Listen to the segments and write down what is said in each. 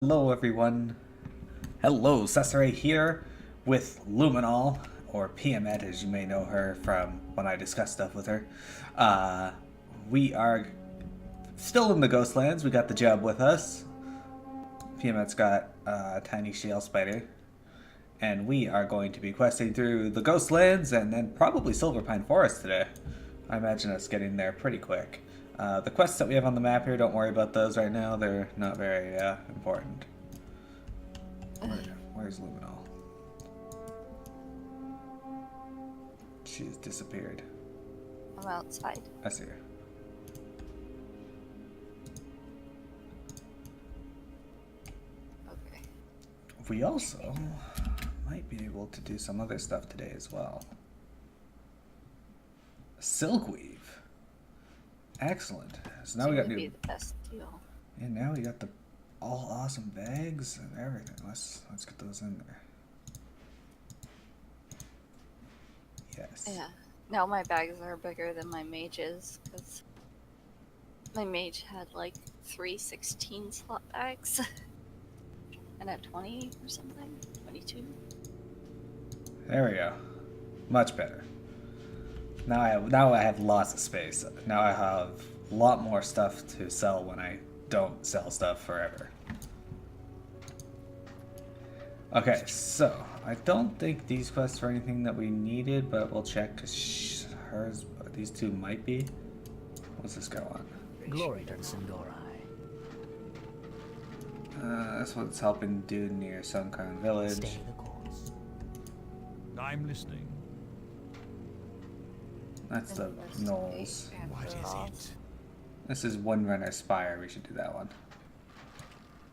Hello everyone. Hello, Cesare here with Lumynol, or PMED as you may know her from when I discuss stuff with her. We are still in the Ghostlands. We got the job with us. PMED's got a tiny shale spider. And we are going to be questing through the Ghostlands and then probably Silverpine Forest today. I imagine us getting there pretty quick. The quests that we have on the map here, don't worry about those right now. They're not very important. Where's Lumynol? She's disappeared. I'm outside. I see her. Okay. We also might be able to do some other stuff today as well. Silkweave. Excellent. So now we got new. Be the best deal. And now we got the all awesome bags and everything. Let's get those in there. Yes. Yeah. Now my bags are bigger than my mage's because my mage had like 3 16 slot bags and a 20 or something, 22. There we go. Much better. Now I have lots of space. Now I have a lot more stuff to sell when I don't sell stuff forever. Okay, so I don't think these quests are anything that we needed, but we'll check because these two might be. What's this go on? Glory to Sindori. That's what it's helping do near Sunkarn Village. Stay the course. I'm listening. That's the Knolls. What is it? This is Windrunner Spire. We should do that one.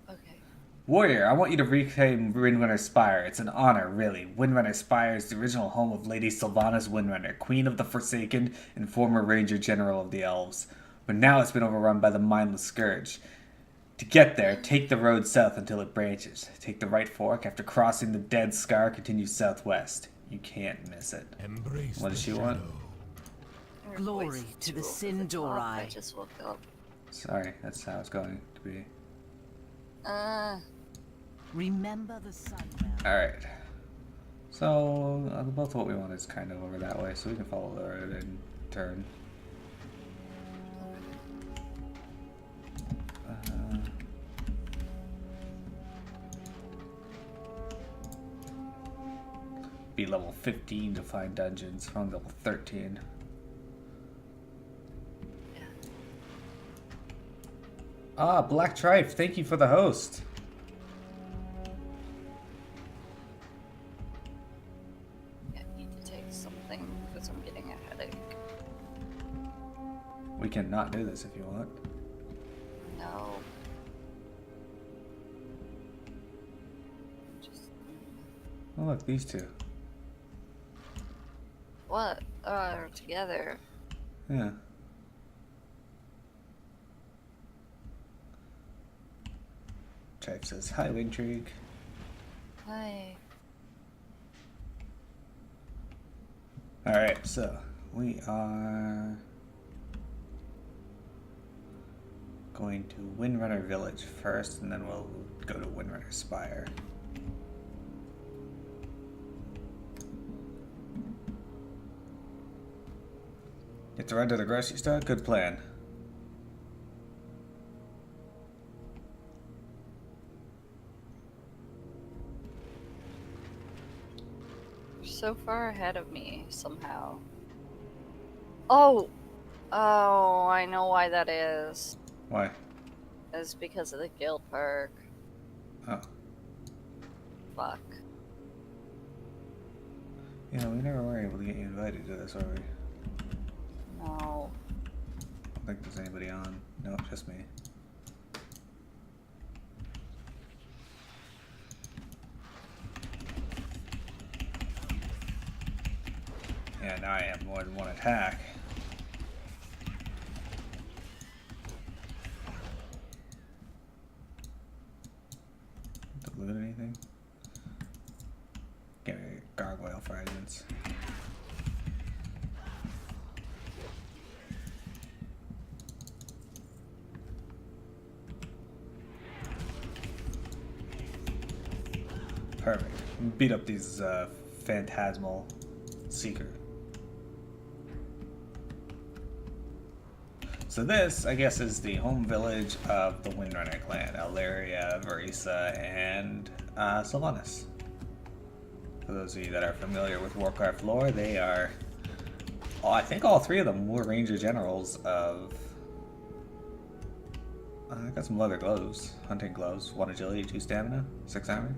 Okay. Warrior, I want you to reclaim Windrunner Spire. It's an honor, really. Windrunner Spire is the original home of Lady Sylvanas Windrunner, Queen of the Forsaken and former Ranger General of the Elves. But now it's been overrun by the Mindless Scourge. To get there, take the road south until it branches. Take the right fork. After crossing the Dead Scar, continue southwest. You can't miss it. Embrace What does she the want? shadow. Your Glory voice to the is too over the top. I Sindori. just woke up. Sorry, that's how it's going to be. Remember the sundown. Alright. So, both what we want is kind of over that way, so we can follow the road and turn. Be level 15 to find dungeons from level 13. Ah, Black Trife, thank you for the host. Yeah, I need to take something because I'm getting a headache. We can not do this if you want. No. Just. Oh look, these two. What? Together. Yeah. Trife says, hi Wingtrig. Hi. Alright, so we are going to Windrunner Village first, and then we'll go to Windrunner Spire. Get to run to the grocery store? Good plan. You're so far ahead of me somehow. Oh! Oh, I know why that is. Why? It's because of the guild perk. Oh. Fuck. Yeah, we never were able to get you invited to this, were we? No. I don't think there's anybody on. No, just me. Yeah, now I have more than one attack. Loot anything? Get me gargoyle fragments. Perfect. Beat up these phantasmal seeker. So this, I guess, is the home village of the Windrunner clan, Alaria, Verisa, and Sylvanas. For those of you that are familiar with Warcraft lore, they are, I think all three of them were Ranger Generals of... I got some leather gloves, hunting gloves, 1 agility, 2 stamina, 6 armor.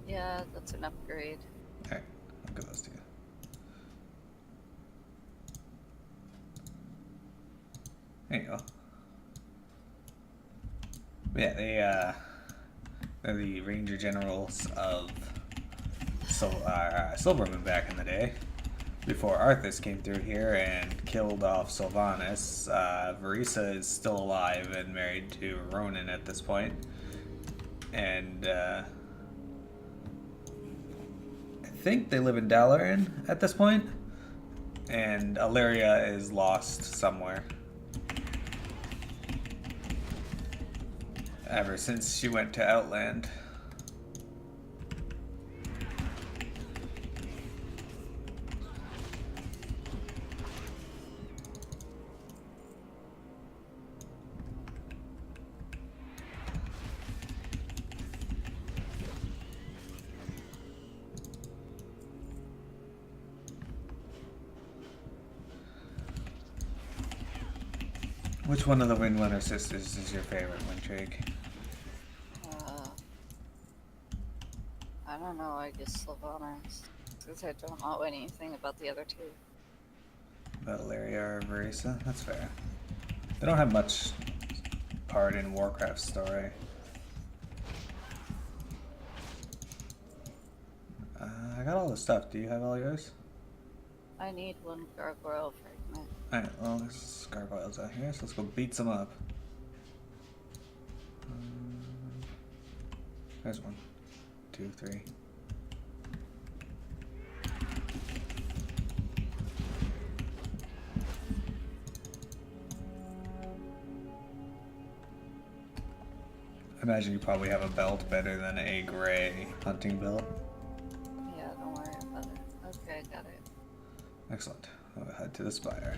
Yeah, that's an upgrade. Alright, I'll give those to you. There you go. Yeah, they're the Ranger Generals of Silverman back in the day. Before Arthas came through here and killed off Sylvanas. Verisa is still alive and married to Ronan at this point. And I think they live in Dalaran at this point. And Alaria is lost somewhere. Ever since she went to Outland. Which one of the Windrunner sisters is your favorite, Windtrig? I don't know, I guess Sylvanas. Because I don't know anything about the other two. About Alaria or Verisa? That's fair. They don't have much part in Warcraft's story. I got all the stuff. Do you have all yours? I need 1 gargoyle fragment. Alright, well, there's gargoyles out here, so let's go beat some up. There's 1, 2, 3. I imagine you probably have a belt better than a gray hunting belt. Yeah, don't worry about it. Okay, got it. Excellent. I'll head to the spire.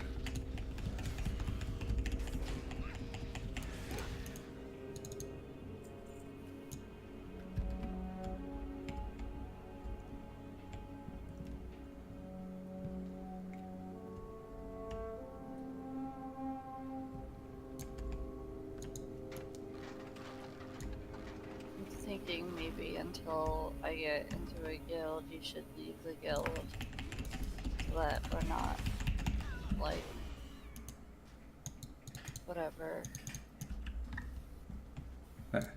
I'm thinking maybe until I get into a guild, you should leave the guild. So that we're not, like, whatever. There.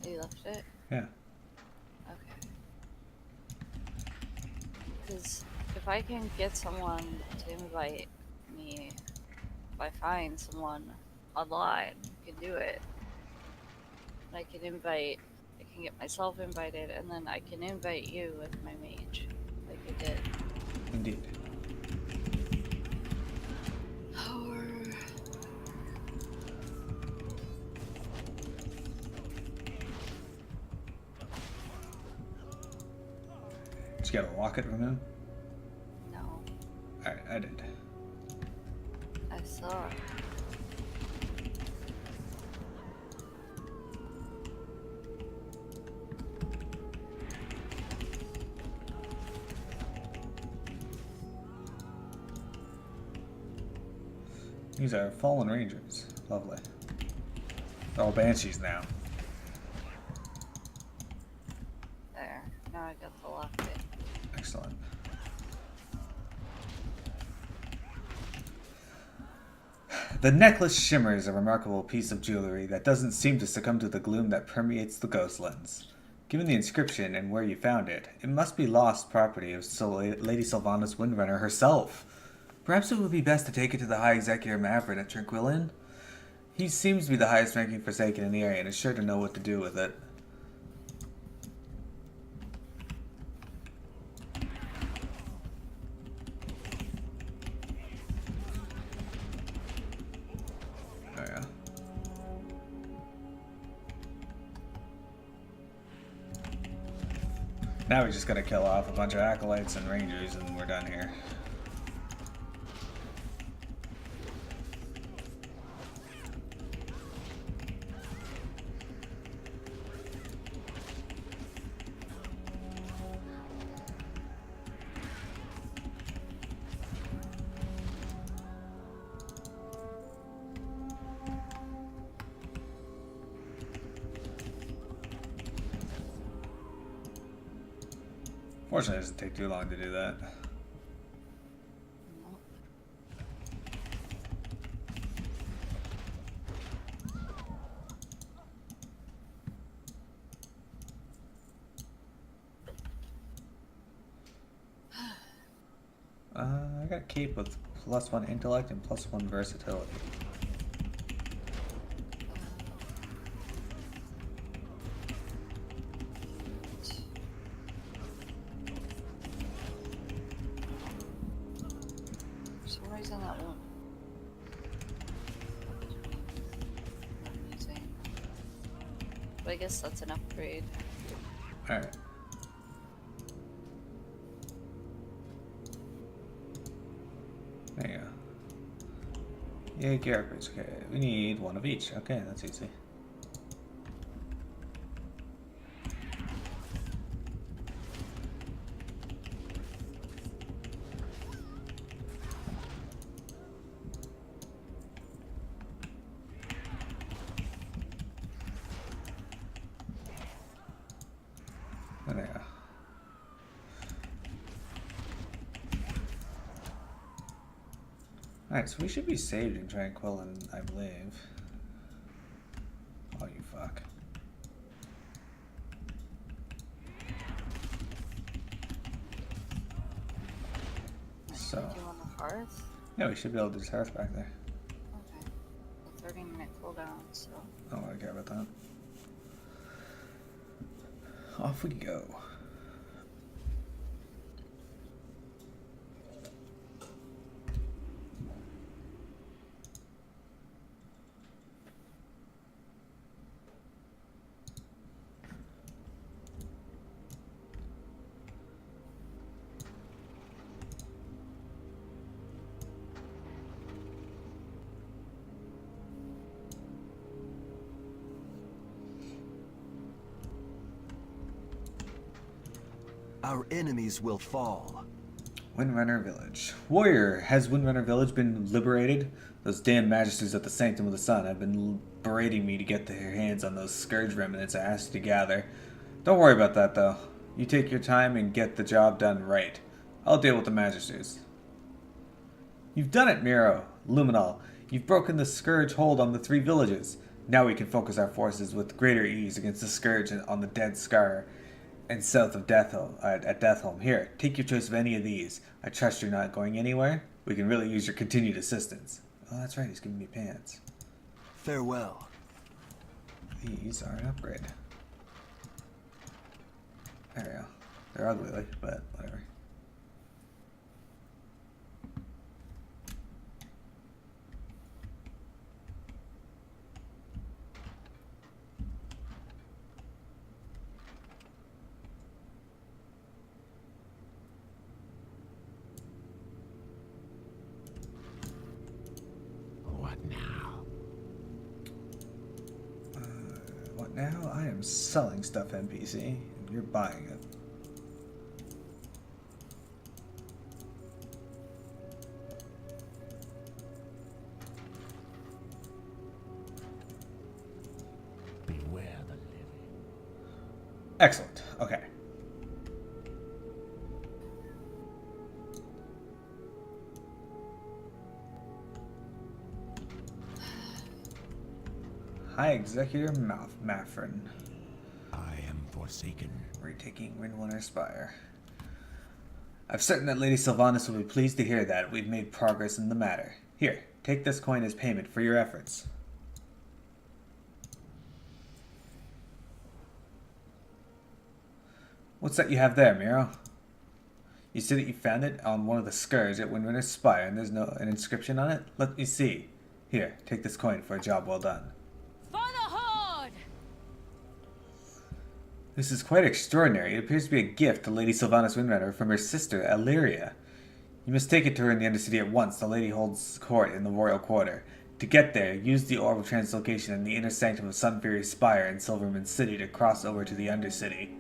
You left it? Yeah. Okay. Because if I can get someone to invite me, if I find someone online who can do it, I can get myself invited, and then I can invite you with my mage, like I did. Indeed. Or... Did you get a locket from him? No, I did. I saw it. These are fallen rangers. Lovely. They're all banshees now. There. Now I got the locket. Excellent. The necklace shimmers, a remarkable piece of jewelry that doesn't seem to succumb to the gloom that permeates the Ghostlands. Given the inscription and where you found it, it must be lost property of Lady Sylvanas Windrunner herself. Perhaps it would be best to take it to the High Executor Maverick at Tranquillin. He seems to be the highest ranking Forsaken in the area and is sure to know what to do with it. Oh yeah. Now we just gotta kill off a bunch of acolytes and rangers and we're done here. Fortunately, it doesn't take too long to do that. I got a cape with +1 intellect and +1 versatility. For some reason that won't. Amazing. But I guess that's an upgrade. Alright. There you go. Yeah, gear upgrades. Okay, we need one of each. Okay, that's easy. There you go. Alright, so we should be saved in Tranquillin, I believe. Oh, you fuck. So. Do you want the hearth? Yeah, we should be able to just hearth back there. Okay. A 30-minute cooldown, so. I don't really care about that. Off we go. Our enemies will fall. Windrunner Village. Warrior, has Windrunner Village been liberated? Those damn magisters at the Sanctum of the Sun have been berating me to get their hands on those scourge remnants I asked you to gather. Don't worry about that, though. You take your time and get the job done right. I'll deal with the magisters. You've done it, Lumynol. You've broken the scourge hold on the 3 villages. Now we can focus our forces with greater ease against the scourge on the Dead Scar and south of at Deathholm. Here, take your choice of any of these. I trust you're not going anywhere. We can really use your continued assistance. Oh, that's right, he's giving me pants. Farewell. These are an upgrade. There we go. They're ugly, but whatever. What now? What now? I am selling stuff, NPC, and you're buying it. Beware the living. Excellent. Okay. High Executor Maffrin. I am forsaken. Retaking Windrunner Spire. I'm certain that Lady Sylvanas will be pleased to hear that we've made progress in the matter. Here, take this coin as payment for your efforts. What's that you have there, Miro? You see that you found it on one of the scourge at Windrunner Spire and there's an inscription on it? Let me see. Here, take this coin for a job well done. For the Horde! This is quite extraordinary. It appears to be a gift to Lady Sylvanas Windrunner from her sister, Illyria. You must take it to her in the Undercity at once. The lady holds court in the royal quarter. To get there, use the Orb of Translocation in the inner sanctum of Sunfury's Spire in Silverman City to cross over to the Undercity.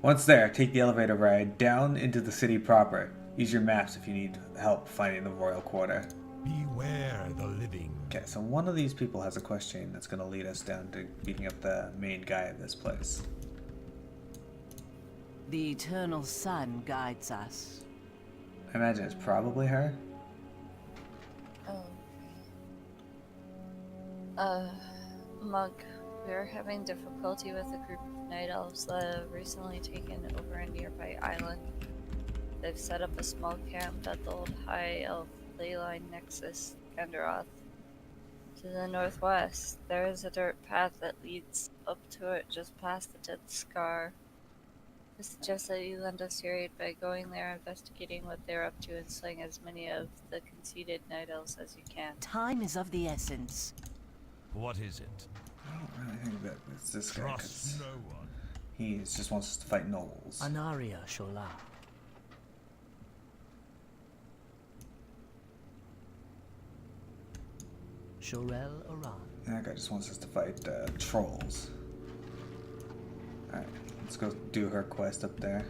Once there, take the elevator ride down into the city proper. Use your maps if you need help finding the royal quarter. Beware the living. Okay, so one of these people has a quest chain that's going to lead us down to beating up the main guy of this place. The eternal sun guides us. I imagine it's probably her. Oh. Monk, we're having difficulty with a group of night elves that have recently taken over a nearby island. They've set up a small camp at the old high elf leyline nexus, Gandaroth. To the northwest, there is a dirt path that leads up to it just past the dead scar. I suggest that you lend us your aid by going there, investigating what they're up to, and slaying as many of the conceited night elves as you can. Time is of the essence. What is it? I don't really think that it's this guy, 'cause Trust no one. he just wants us to fight gnolls. Anaria Shola. Shorel Aran. That guy just wants us to fight trolls. Alright, let's go do her quest up there.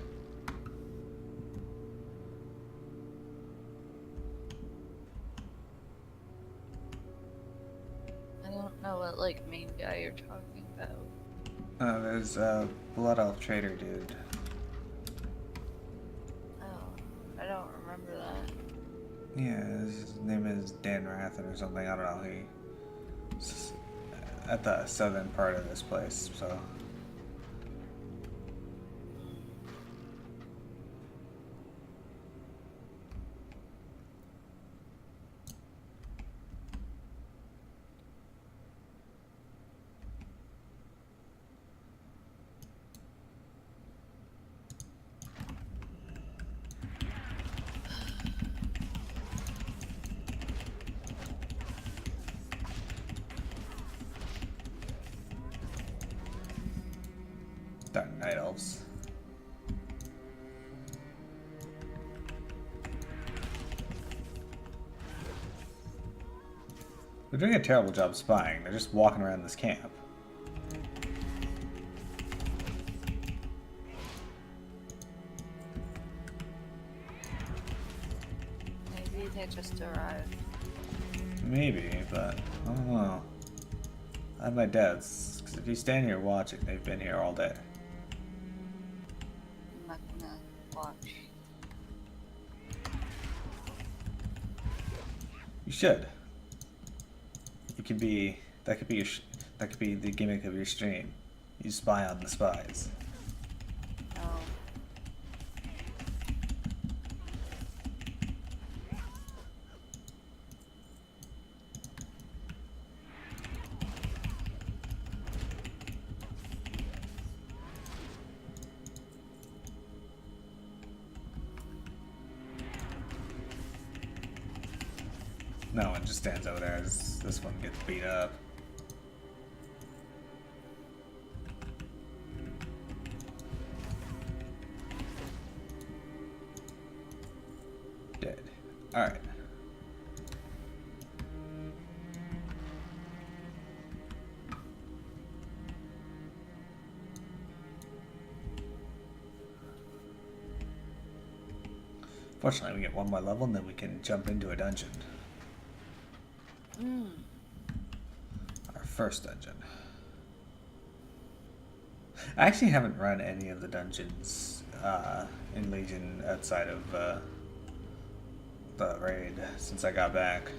I don't know what, like, main guy you're talking about. There's a Blood Elf Trader dude. Oh, I don't remember that. Yeah, his name is Dan Rathen or something. I don't know. He's at the southern part of this place, so. Darn night elves. They're doing a terrible job spying. They're just walking around this camp. Maybe they just arrived. Maybe, but I don't know. I have my doubts, because if you stand here watching, they've been here all day. I'm not gonna watch. You should. You could be. That could be your. That could be the gimmick of your stream. You spy on the spies. Oh. No one just stands over there as this one gets beat up. Dead. Alright. Fortunately, we get one more level and then we can jump into a dungeon. Our first dungeon. I actually haven't run any of the dungeons in Legion outside of the raid since I got back.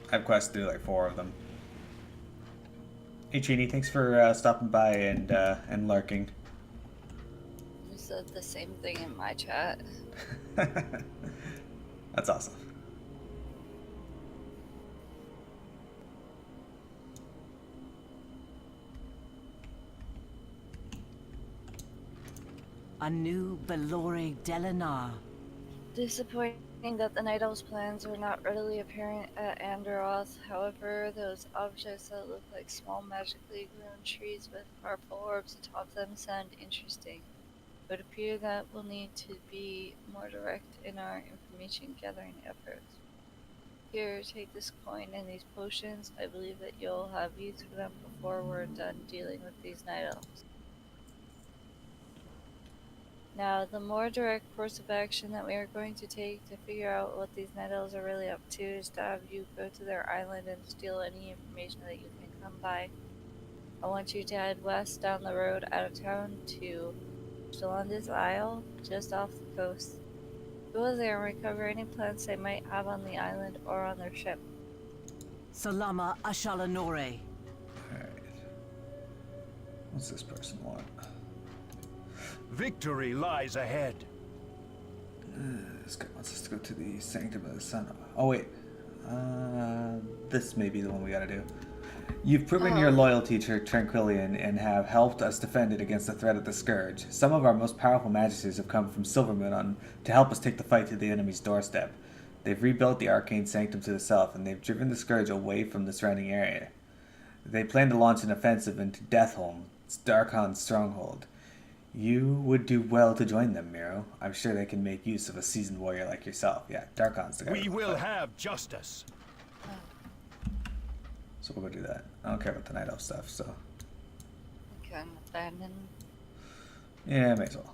I have quests to do like 4 of them. Hey Trini, thanks for stopping by and lurking. You said the same thing in my chat. That's awesome. A new Belore Delinar. disappointing that the Night Elves' plans were not readily apparent at Andoroth. However, those objects that look like small magically grown trees with powerful orbs atop them sound interesting. It would appear that we'll need to be more direct in our information gathering efforts. Here, take this coin and these potions. I believe that you'll have use for them before we're done dealing with these Night Elves. Now, the more direct course of action that we are going to take to figure out what these Night Elves are really up to is to have you go to their island and steal any information that you can come by. I want you to head west down the road out of town to Ghostlands Isle, just off the coast. Go there and recover any plants they might have on the island or on their ship. Salama Ashalanore. Alright. What's this person want? Victory lies ahead. This guy wants us to go to the Sanctum of the Sun. Oh, wait. This may be the one we gotta do. You've proven your loyalty to Tranquillian and have helped us defend it against the threat of the Scourge. Some of our most powerful magisters have come from Silvermoon to help us take the fight to the enemy's doorstep. They've rebuilt the Arcane Sanctum to the south, and they've driven the Scourge away from the surrounding area. They plan to launch an offensive into Deathholm, Darkon's stronghold. You would do well to join them, Miro. I'm sure they can make use of a seasoned warrior like yourself. Yeah, Darkon's the guy. We will have justice. So we'll go do that. I don't care about the Night Elf stuff, so... Okay, abandon. Yeah, may as well.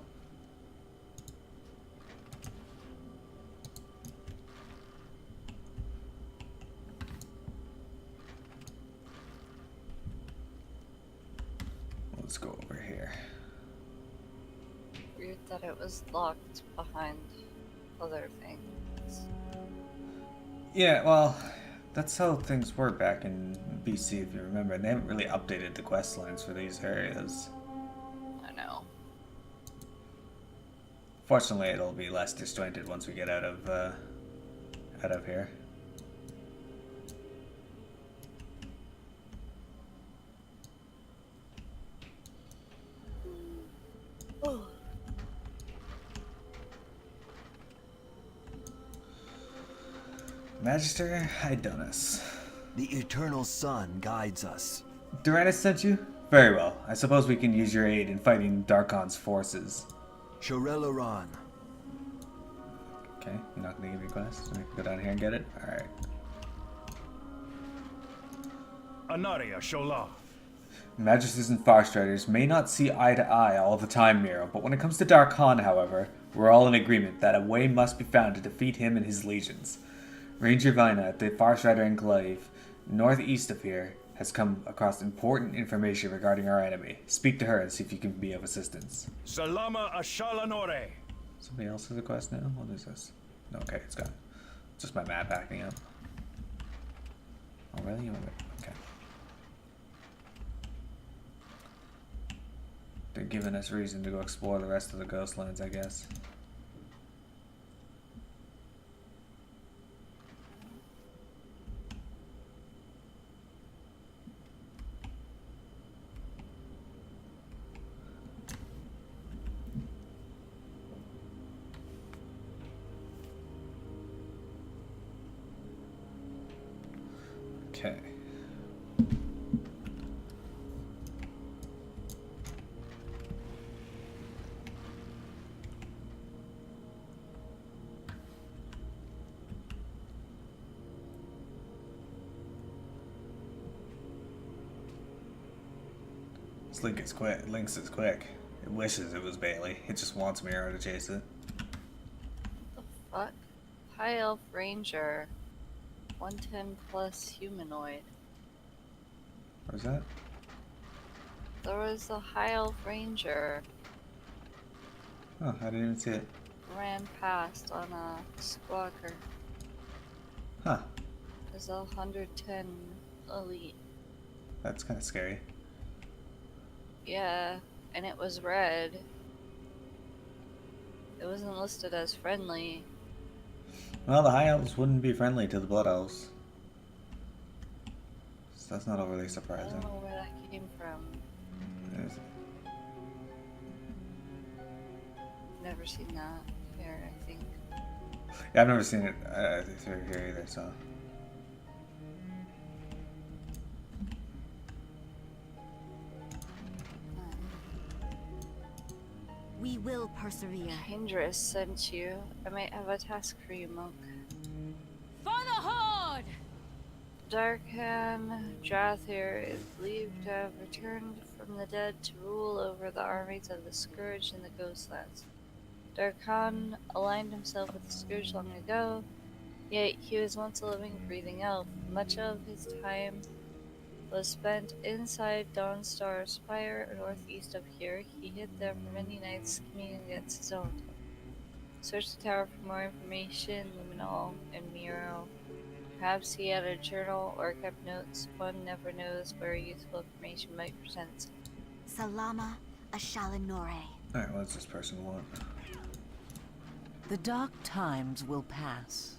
Let's go over here. Weird that it was locked behind other things. Yeah, well, that's how things were back in BC, if you remember. They haven't really updated the quest lines for these areas. I know. Fortunately, it'll be less disjointed once we get out of here. Oh. Magister Idonus. The eternal sun guides us. Duranus sent you? Very well. I suppose we can use your aid in fighting Darkon's forces. Shorel Aran. Okay, you're not gonna give me a quest? So we can go down here and get it? Alright. Anaria Shola. Magisters and Farstriders may not see eye to eye all the time, Miro, but when it comes to Darkon, however, we're all in agreement that a way must be found to defeat him and his legions. Ranger Vina at the Farstrider Enclave, northeast of here, has come across important information regarding our enemy. Speak to her and see if you can be of assistance. Salama Ashalanore. Somebody else has a quest now? What is this? No, okay, it's gone. It's just my map backing up. Oh, really? Okay. They're giving us reason to go explore the rest of the Ghostlands, I guess. Okay. This link is quick. Lynx is quick. It wishes it was Bailey. It just wants Miro to chase it. What the fuck? High Elf Ranger. 110 plus humanoid. What was that? There was a High Elf Ranger. Oh, I didn't even see it. Ran past on a squawker. Huh. There's a 110 elite. That's kind of scary. Yeah, and it was red. It wasn't listed as friendly. Well, the High Elves wouldn't be friendly to the Blood Elves. So that's not overly I surprising. don't know where that came from. There's- Never seen that here, I think. Yeah, I've never seen it through here either, so. We will persevere. Dangerous sent you. I might have a task for you, monk. For the Horde! Darkhan Drathir is believed to have returned from the dead to rule over the armies of the Scourge in the Ghostlands. Darkhan aligned himself with the Scourge long ago, yet he was once a living, breathing elf. Much of his time was spent inside Dawnstar Spire, northeast of here. He hid there for many nights, scheming against his own. Search the tower for more information, Lumynol and Miro. Perhaps he had a journal or kept notes. One never knows where useful information might present. Salama Ashalanore. Alright, what does this person want? The dark times will pass.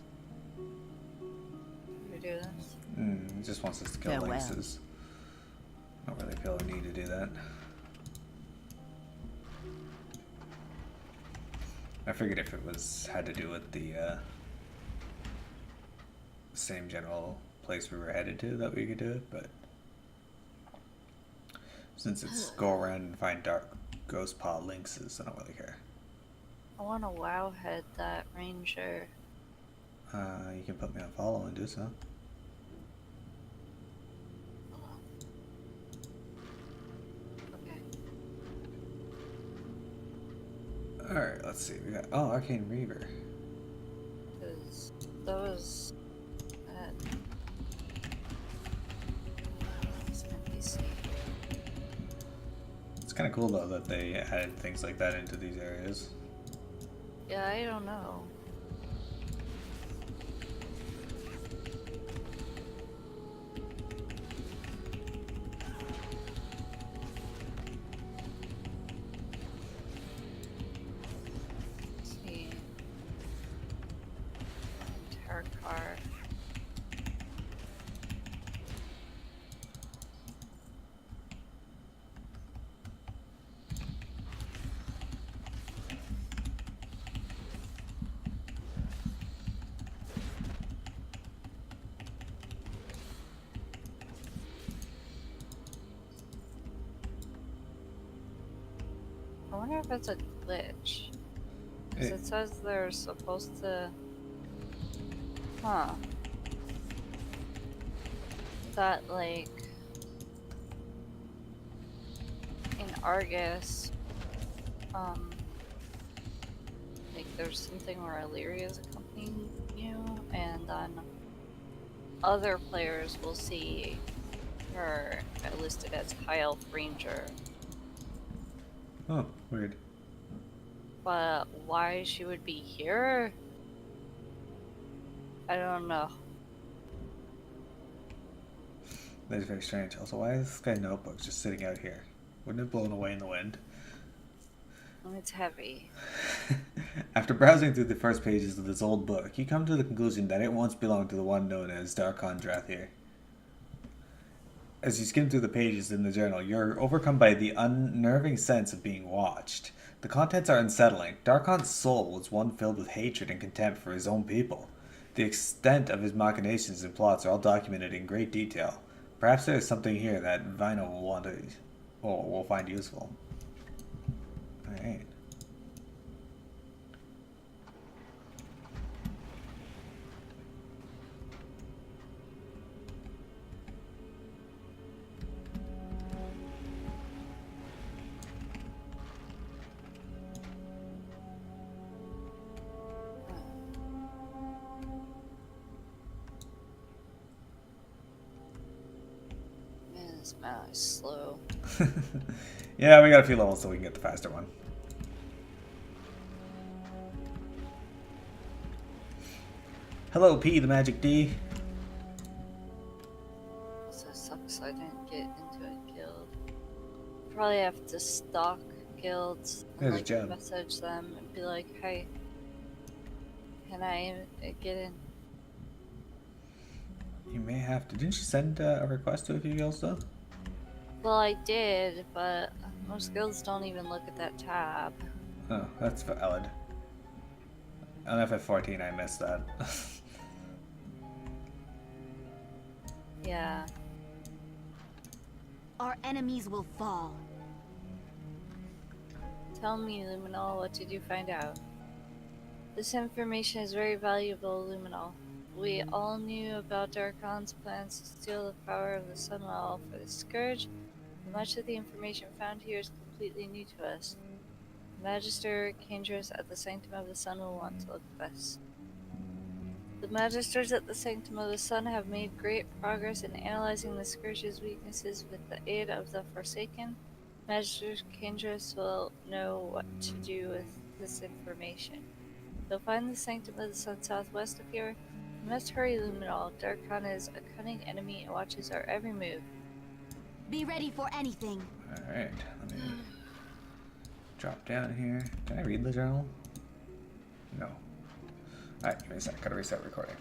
We do this. He just wants us to kill Farewell. lynxes. I don't really feel a need to do that. I figured if it had to do with the same general place we were headed to, that we could do it, but since it's go around and find dark ghost paw lynxes, I don't really care. I want to wow head that ranger. You can put me on follow and do so. Okay. Alright, let's see. We got Arcane Reaver. Because those. It's kind of cool though that they added things like that into these areas. Yeah, I don't know. Let's see. Entire car. I wonder if it's a glitch. 'Cause it says they're supposed to. Huh. That, like. In Argus. Like, there's something where Illyria is accompanying you, and then other players will see her listed as High Elf Ranger. Oh, weird. But why she would be here? I don't know. That is very strange. Also, why is this guy notebook just sitting out here? Wouldn't it blown away in the wind? It's heavy. After browsing through the first pages of this old book, you come to the conclusion that it once belonged to the one known as Darkhan Drathir. As you skim through the pages in the journal, you're overcome by the unnerving sense of being watched. The contents are unsettling. Darkhan's soul was one filled with hatred and contempt for his own people. The extent of his machinations and plots are all documented in great detail. Perhaps there is something here that Vino will find useful. Alright. Man, this map is slow. Yeah, we got a few levels so we can get the faster one. Hello, P, the Magic D. So it sucks I didn't get into a guild. Probably have to stalk guilds and There's a like gem. message them and be like, hey, can I get in? You may have to. Didn't you send a request to a few guilds though? Well, I did, but most guilds don't even look at that tab. Oh, that's valid. On FF14, I missed that. Yeah. Our enemies will fall. Tell me, Luminol, what did you find out? This information is very valuable, Luminol. We all knew about Darkon's plans to steal the power of the Sunwell for the Scourge, but much of the information found here is completely new to us. The Magister Kandros at the Sanctum of the Sun will want to look at this. The Magisters at the Sanctum of the Sun have made great progress in analyzing the Scourge's weaknesses with the aid of the Forsaken. Magister Kandros will know what to do with this information. You'll find the Sanctum of the Sun southwest of here. You must hurry, Luminol. Darkon is a cunning enemy and watches our every move. Be ready for anything. Alright, let me drop down here. Can I read the journal? No. Alright, give me a sec. Gotta reset recording.